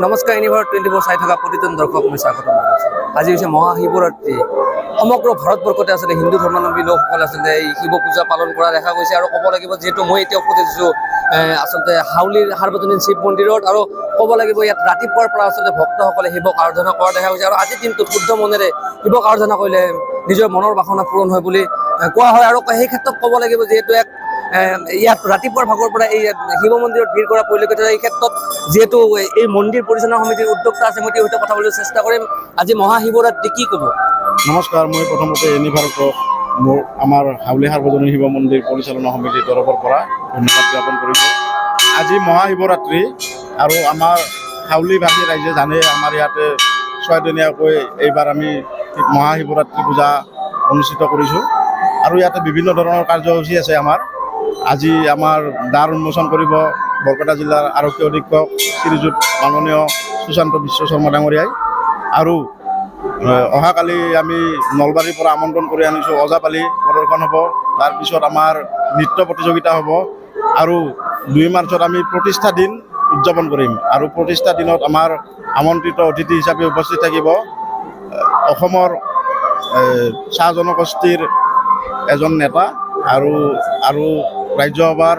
নমস্কাৰ, ইউনিভাৰ্ছ 24 চাই থকা প্ৰতিজন দৰ্শক মই স্বাগতম জনাইছোঁ। আজি হৈছে মহাশিৱৰাত্ৰি। সমগ্ৰ ভাৰতবৰ্ষতে আচলতে হিন্দু ধৰ্মাৱলম্বী লোকসকল আচলতে এই শিৱ পূজা পালন কৰা দেখা গৈছে। আৰু ক'ব লাগিব যিহেতু মই এতিয়া উপস্থিত হৈছোঁ আচলতে হাউলিৰ সাৰ্বজনীন শিৱ মন্দিৰত, আৰু ক'ব লাগিব ইয়াত ৰাতিপুৱাৰ পৰা আচলতে ভক্তসকলে শিৱক আৰাধনা কৰা দেখা গৈছে। আৰু আজিৰ দিনটোত শুদ্ধ মনেৰে শিৱক আৰাধনা কৰিলে নিজৰ মনৰ বাসনা পূৰণ হয় বুলি কোৱা হয়। আৰু সেই ক্ষেত্ৰত ক'ব লাগিব যিহেতু ইয়াত ৰাতিপুৱাৰ ভাগৰ পৰা এই শিৱ মন্দিৰত ভিৰ কৰা পৰিলক্ষিত হয়। এই ক্ষেত্ৰত যিহেতু এই মন্দিৰ পৰিচালনা সমিতিৰ উদ্যোক্তা আছে, মই তেওঁৰ সৈতে কথা পাতিবলৈ চেষ্টা কৰিম। আজি মহাশিৱৰাত্ৰি, কি ক'ব? নমস্কাৰ, মই প্ৰথমতে ইউনিভাৰ্ছক আমাৰ হাউলি সাৰ্বজনীন শিৱ মন্দিৰ পৰিচালনা সমিতিৰ তৰফৰ পৰা ধন্যবাদ জ্ঞাপন কৰিছোঁ। আজি মহাশিৱৰাত্ৰি, আৰু আমাৰ হাউলিবাসী ৰাইজে জানে আমাৰ ইয়াতে 6 দিনীয়াকৈ এইবাৰ আমি মহাশিৱৰাত্ৰি পূজা অনুষ্ঠিত কৰিছোঁ। আৰু ইয়াতে বিভিন্ন ধৰণৰ কাৰ্যসূচী আছে আমাৰ। আজি আমাৰ দ্বাৰ উন্মোচন কৰিব বৰপেটা জিলাৰ আৰক্ষী অধীক্ষক শ্ৰীযুত মাননীয় সুশান্ত বিশ্ব শৰ্মা ডাঙৰীয়াই। আৰু অহাকালি আমি নলবাৰীৰ পৰা আমন্ত্ৰণ কৰি আনিছোঁ, ওজাপালি প্ৰদৰ্শন হ'ব। তাৰপিছত আমাৰ নৃত্য প্ৰতিযোগিতা হ'ব। আৰু 2 মাৰ্চত আমি প্ৰতিষ্ঠা দিন উদযাপন কৰিম। আৰু প্ৰতিষ্ঠা দিনত আমাৰ আমন্ত্ৰিত অতিথি হিচাপে উপস্থিত থাকিব অসমৰ চাহ জনগোষ্ঠীৰ এজন নেতা আৰু ৰাজ্যসভাৰ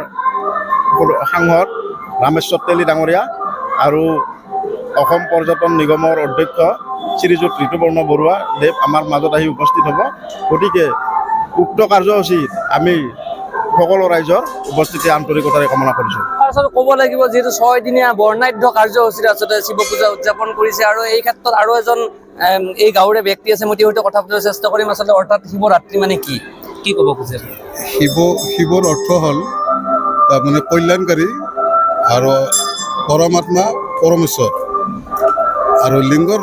সাংসদ ৰামেশ্বৰ তেলী ডাঙৰীয়া, আৰু অসম পৰ্যটন নিগমৰ অধ্যক্ষ শ্ৰীযুত ঋতুপৰ্ণ বৰুৱা দেৱ আমাৰ মাজত আহি উপস্থিত হ'ব। গতিকে উক্ত কাৰ্যসূচীত আমি সকলো ৰাইজৰ উপস্থিতি আন্তৰিকতাৰে কামনা কৰিছোঁ। আচলতে ক'ব লাগিব যিহেতু 6 দিনীয়া বৰ্ণাঢ্য কাৰ্যসূচীৰে আচলতে শিৱ পূজা উদযাপন কৰিছে। আৰু এই ক্ষেত্ৰত আৰু এজন এই গাঁৱৰে ব্যক্তি আছে, মই তেওঁৰ সৈতে কথা পাতিবলৈ চেষ্টা কৰিম। আচলতে অৰ্থাৎ শিৱৰাত্ৰি মানে কি ক'ব খুজে? শিৱৰ অৰ্থ হ'ল তাৰমানে কল্যাণকাৰী, আৰু পৰমাত্মা পৰমেশ্বৰ, আৰু লিংগৰ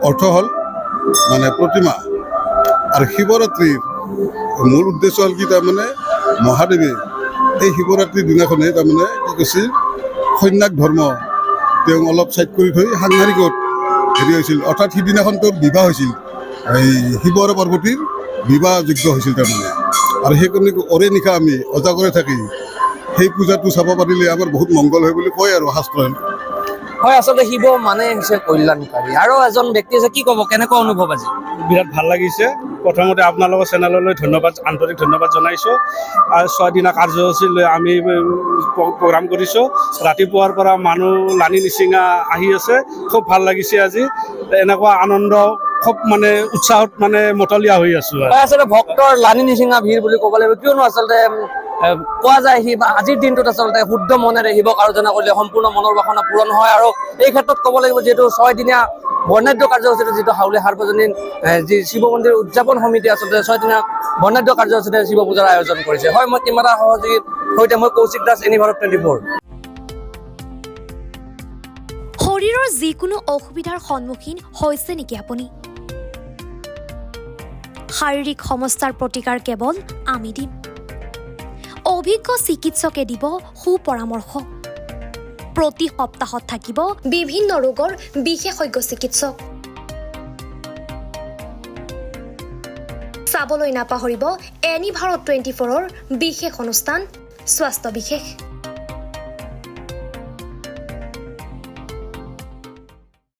অৰ্থ হ'ল মানে প্ৰতিমা। আৰু শিৱৰাত্ৰিৰ মূল উদ্দেশ্য হ'ল কি, তাৰমানে মহাদেৱে এই শিৱৰাত্ৰিৰ দিনাখনে তাৰমানে কি কৈছিল, সন্ন্যাস ধৰ্ম তেওঁ অলপ ছাইড কৰি থৈ সাংসাৰিকত হৈছিল। অৰ্থাৎ সিদিনাখন তেওঁৰ বিবাহ হৈছিল, এই শিৱ আৰু পাৰ্বতীৰ বিবাহ যোগ্য হৈছিল তাৰমানে। আৰু সেইকাৰণে অৰে নিশা আমি অজাগৰে থাকি সেই পূজাটো চাব পাৰিলে আমাৰ বহুত মংগল হয় বুলি কয় আৰু শাস্ত্ৰই। হয়, আচলতে শিৱ মানে হৈছে কল্যাণকাৰী। আৰু এজন ব্যক্তি আছে, কি ক'ব, কেনেকুৱা অনুভৱ আজি? বিৰাট ভাল লাগিছে। প্ৰথমতে আপোনালোকৰ চেনেললৈ আন্তৰিক ধন্যবাদ জনাইছোঁ। আৰু 6 দিনা কাৰ্যসূচী লৈ আমি প্ৰগ্ৰাম কৰিছোঁ। ৰাতিপুৱাৰ পৰা মানুহ লানি নিচিঙা আহি আছে, খুব ভাল লাগিছে আজি। এনেকুৱা আনন্দ, খুব মানে উৎসাহত মানে মতলীয়া হৈ আছোঁ। আচলতে ভক্তৰ লানি নিচিঙা ভিৰ বুলি ক'ব লাগিব, কিয়নো আচলতে কোৱা যায় আজিৰ দিনটোত আচলতে শুদ্ধ মনেৰে শিৱক আৰাধনা কৰিলে সম্পূৰ্ণ মনৰ বাসনা পূৰণ হয়। আৰু এই ক্ষেত্ৰত ক'ব লাগিব যিহেতু 6 দিনীয়া বৰ্ণাঢ্য কাৰ্যসূচীৰে যিটো হাউলি সাৰ্বজনীন যি শিৱ মন্দিৰ উদযাপন সমিতি আচলতে 6 দিনীয়া বৰ্ণাঢ্য কাৰ্যসূচীৰে শিৱ পূজাৰ আয়োজন কৰিছে। হয়, মই কেমেৰা সহযোগীৰ সৈতে মই কৌশিক দাস, ইউনিভাৰ্ছ 24। শৰীৰৰ যিকোনো অসুবিধাৰ সন্মুখীন হৈছে নেকি আপুনি? শাৰীৰিক সমস্যাৰ প্ৰতিকাৰ কেৱল আমি দিম। অভিজ্ঞ চিকিৎসকে দিব সুপৰামৰ্শ। প্ৰতি সপ্তাহত থাকিব বিভিন্ন ৰোগৰ বিশেষজ্ঞ চিকিৎসক। চাবলৈ নাপাহৰিব ইউনিভাৰ্ছ 24ৰ বিশেষ অনুষ্ঠান স্বাস্থ্য বিশেষ।